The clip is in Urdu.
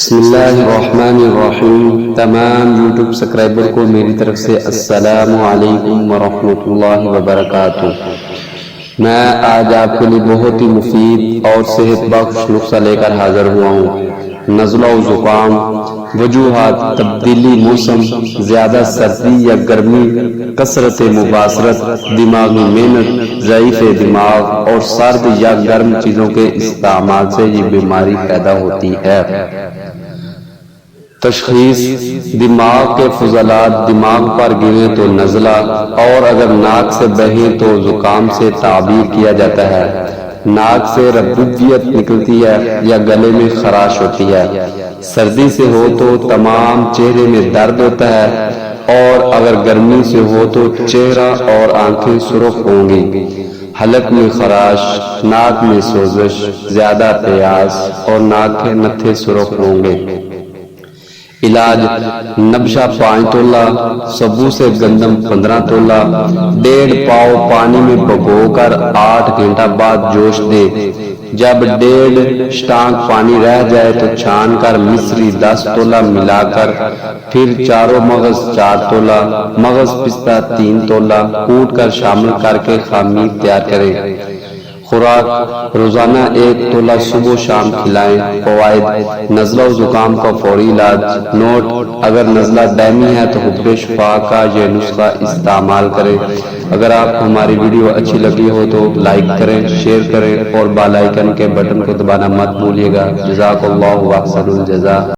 بسم اللہ الرحمن الرحیم۔ تمام یوٹیوب سبسکرائبر کو میری طرف سے السلام علیکم ورحمۃ اللہ وبرکاتہ۔ میں آج آپ کے لیے بہت ہی مفید اور صحت بخش نسخہ لے کر حاضر ہوا ہوں۔ نزلہ و زکام، وجوہات، تبدیلی موسم، زیادہ سردی یا گرمی، کثرت مباشرت، دماغی محنت، ضعیف دماغ اور سرد یا گرم چیزوں کے استعمال سے یہ بیماری پیدا ہوتی ہے۔ تشخیص: دماغ کے فضلات دماغ پر گریں تو نزلہ، اور اگر ناک سے بہیں تو زکام سے تعبیر کیا جاتا ہے۔ ناک سے ربوبیت نکلتی ہے یا گلے میں خراش ہوتی ہے۔ سردی سے ہو تو تمام چہرے میں درد ہوتا ہے، اور اگر گرمی سے ہو تو چہرہ اور آنکھیں سرخ ہوں گی، حلق میں خراش، ناک میں سوزش، زیادہ پیاس اور ناک کے نتھے سرخ ہوں گے۔ علاج: نبشہ 5 تولہ، سبو سے گندم 15 تولہ، 1.5 پاؤ پانی میں بھگو کر 8 گھنٹہ بعد جوش دے۔ جب 1.5 شٹانک پانی رہ جائے تو چھان کر مصری 10 تولہ ملا کر پھر چاروں مغز 4 تولہ، مغز پستہ 3 تولہ کوٹ کر شامل کر کے خمیر تیار کریں۔ خوراک: روزانہ 1 تولہ صبح و شام کھلائیں۔ فوائد: نزلہ و زکام کا فوری علاج۔ نوٹ: اگر نزلہ دائمی ہے تو حب شفا کا یہ نسخہ استعمال کریں۔ اگر آپ کو ہماری ویڈیو اچھی لگی ہو تو لائک کریں، شیئر کریں اور بیل آئیکن کے بٹن کو دبانا مت بھولیے گا۔ جزاک اللہ و احسن الجزا۔